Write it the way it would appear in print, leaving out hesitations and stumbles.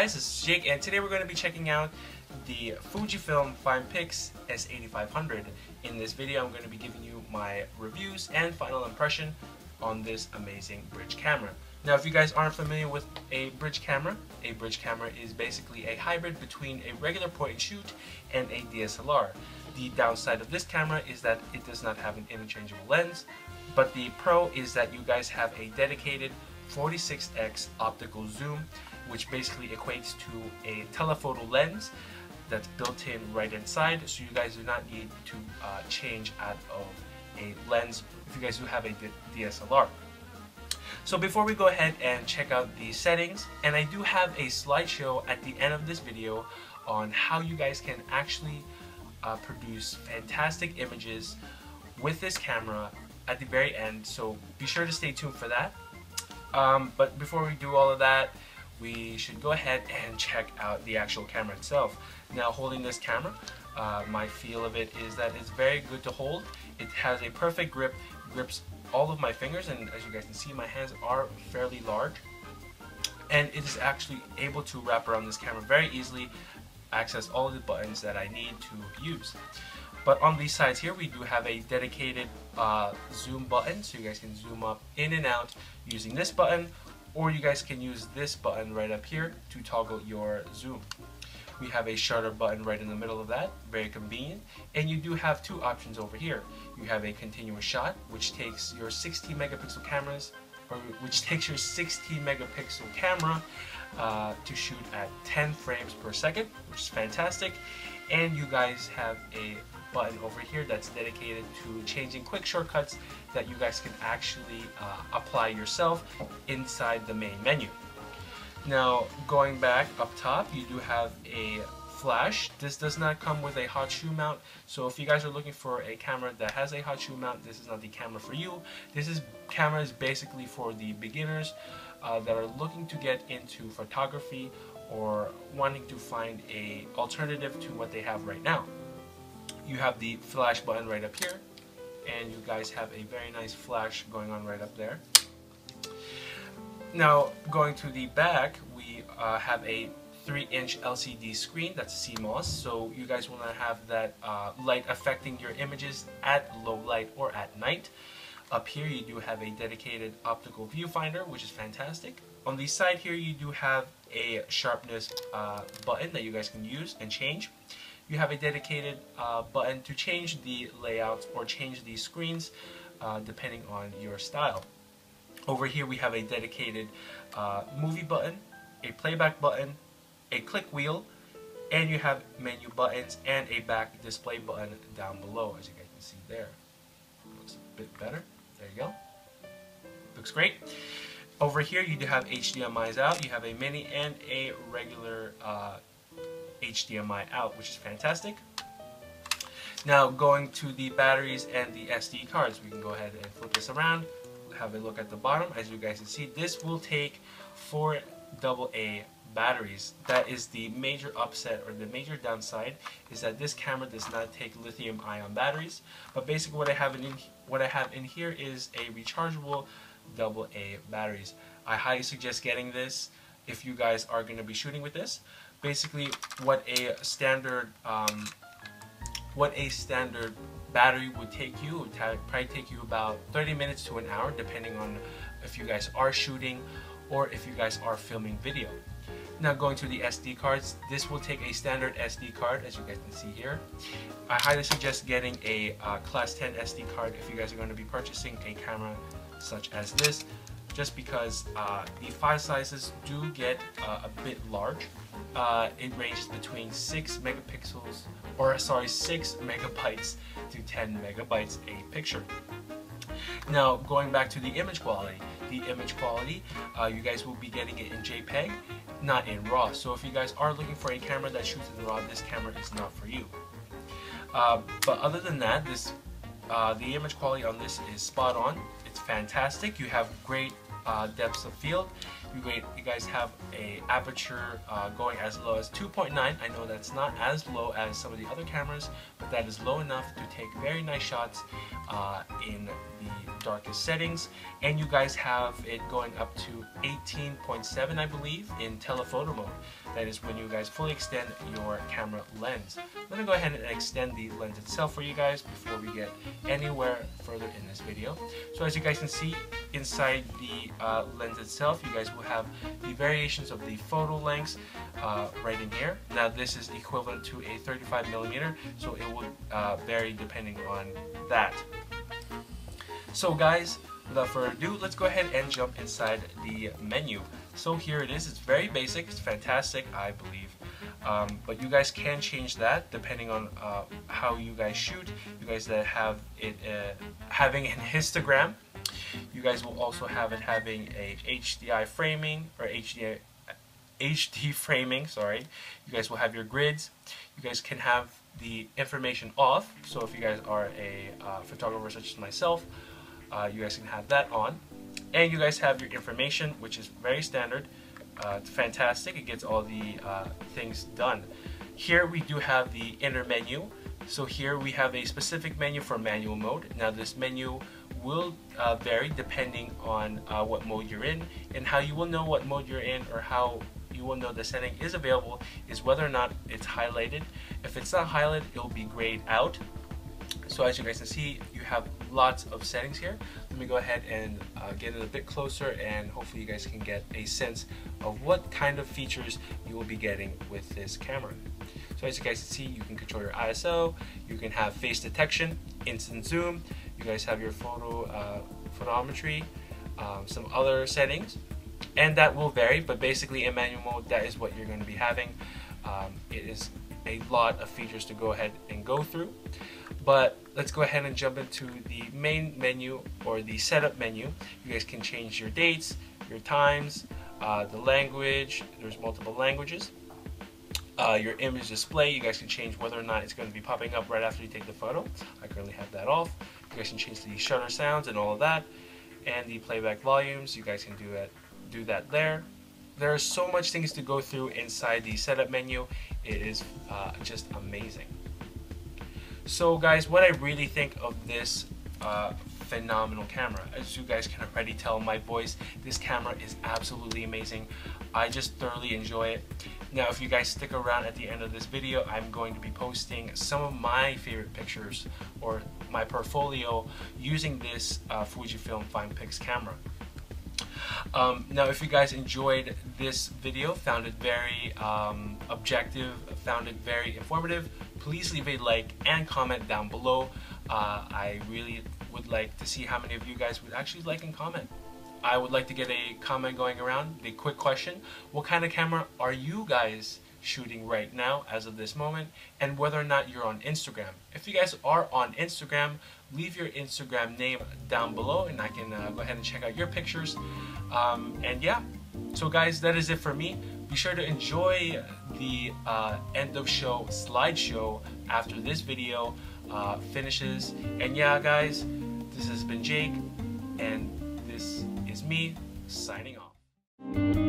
Socialize. This is Jake, and today we're going to be checking out the FujiFilm FinePix S8500. In this video, I'm going to be giving you my reviews and final impression on this amazing bridge camera. Now, if you guys aren't familiar with a bridge camera is basically a hybrid between a regular point and shoot and a DSLR. The downside of this camera is that it does not have an interchangeable lens, but the pro is that you guys have a dedicated 46x optical zoom, which basically equates to a telephoto lens that's built in right inside, so you guys do not need to change out of a lens if you guys do have a DSLR. So before we go ahead and check out the settings, and I do have a slideshow at the end of this video on how you guys can actually produce fantastic images with this camera at the very end, so be sure to stay tuned for that. But before we do all of that, we should go ahead and check out the actual camera itself. Now, holding this camera, my feel of it is that it's very good to hold. It has a perfect grip, grips all of my fingers, and as you guys can see, my hands are fairly large, and it is actually able to wrap around this camera very easily, access all of the buttons that I need to use. But on these sides here, we do have a dedicated zoom button, so you guys can zoom up in and out using this button, or you guys can use this button right up here to toggle your zoom. We have a shutter button right in the middle of that, very convenient, and you do have two options over here. You have a continuous shot, which takes your 60 megapixel cameras, or which takes your 60 megapixel camera to shoot at 10 frames per second, which is fantastic. And you guys have a button over here that's dedicated to changing quick shortcuts that you guys can actually apply yourself inside the main menu. Now, going back up top, you do have a flash. This does not come with a hot shoe mount, so if you guys are looking for a camera that has a hot shoe mount, this is not the camera for you. Camera is basically for the beginners that are looking to get into photography or wanting to find a alternative to what they have right now. You have the flash button right up here, and you guys have a very nice flash going on right up there. Now, going to the back, we have a 3-inch LCD screen that's CMOS, so you guys will not have that light affecting your images at low light or at night. Up here, you do have a dedicated optical viewfinder, which is fantastic. On the side here, you do have a sharpness button that you guys can use and change. You have a dedicated button to change the layouts or change the screens depending on your style. Over here we have a dedicated movie button, a playback button, a click wheel, and you have menu buttons and a back display button down below, as you guys can see there. Looks a bit better. There you go. Looks great. Over here you do have HDMI's out. You have a mini and a regular HDMI out, which is fantastic. Now, going to the batteries and the SD cards, we can go ahead and flip this around, have a look at the bottom. As you guys can see, this will take 4 AA batteries. That is the major upset, or the major downside, is that this camera does not take lithium-ion batteries. But basically what I have in here is a rechargeable AA batteries. I highly suggest getting this if you guys are going to be shooting with this. Basically, what a standard battery would take you, would probably take you about 30 minutes to an hour, depending on if you guys are shooting or if you guys are filming video. Now, going to the SD cards, this will take a standard SD card, as you guys can see here. I highly suggest getting a Class 10 SD card if you guys are going to be purchasing a camera such as this, just because the file sizes do get a bit large. It ranges between 6 megabytes to 10 megabytes a picture. Now, going back to the image quality, you guys will be getting it in JPEG, not in RAW. So if you guys are looking for a camera that shoots in RAW, this camera is not for you. But other than that, the image quality on this is spot on. It's fantastic. You have great depths of field. You guys have a aperture going as low as 2.9. I know that's not as low as some of the other cameras, but that is low enough to take very nice shots in the darkest settings, and you guys have it going up to 18.7, I believe, in telephoto mode. That is when you guys fully extend your camera lens. Let me go ahead and extend the lens itself for you guys before we get anywhere further in this video. So as you guys can see, inside the lens itself, you guys will have the variations of the photo lengths right in here. Now this is equivalent to a 35mm, so it will vary depending on that. So guys, without further ado, let's go ahead and jump inside the menu. So here it is. It's very basic. It's fantastic, I believe. But you guys can change that depending on how you guys shoot. You guys that have it having an histogram, you guys will also have it having a HDI framing or HD framing. Sorry. You guys will have your grids. You guys can have the information off. So if you guys are a photographer such as myself, you guys can have that on. And you guys have your information, which is very standard. It's fantastic. It gets all the things done. Here we do have the inner menu. So here we have a specific menu for manual mode. Now this menu will vary depending on what mode you're in, and how you will know what mode you're in, or how you will know the setting is available is whether or not it's highlighted. If it's not highlighted, it will be grayed out. So as you guys can see, you have lots of settings here. Let me go ahead and get it a bit closer, and hopefully you guys can get a sense of what kind of features you will be getting with this camera. So as you guys can see, you can control your ISO, you can have face detection, instant zoom, you guys have your photometry, some other settings, and that will vary, but basically in manual mode, that is what you're going to be having. It is a lot of features to go ahead and go through. But let's go ahead and jump into the main menu, or the setup menu. You guys can change your dates, your times, the language. There's multiple languages. Your image display, you guys can change whether or not it's going to be popping up right after you take the photo. I currently have that off. You guys can change the shutter sounds and all of that. And the playback volumes, you guys can do that there. There are so much things to go through inside the setup menu. It is just amazing. So guys, what I really think of this phenomenal camera, as you guys can already tell my voice, this camera is absolutely amazing. I just thoroughly enjoy it. Now if you guys stick around at the end of this video, I'm going to be posting some of my favorite pictures or my portfolio using this FujiFilm FinePix camera. Now if you guys enjoyed this video, found it very objective, found it very informative, please leave a like and comment down below. I really would like to see how many of you guys would actually like and comment. I would like to get a comment going around. The quick question: what kind of camera are you guys shooting right now as of this moment, and whether or not you're on Instagram? If you guys are on Instagram, leave your Instagram name down below and I can go ahead and check out your pictures. And yeah, so guys, that is it for me. Be sure to enjoy the end of show slideshow after this video finishes. And yeah guys, this has been Jake, and this is me signing off.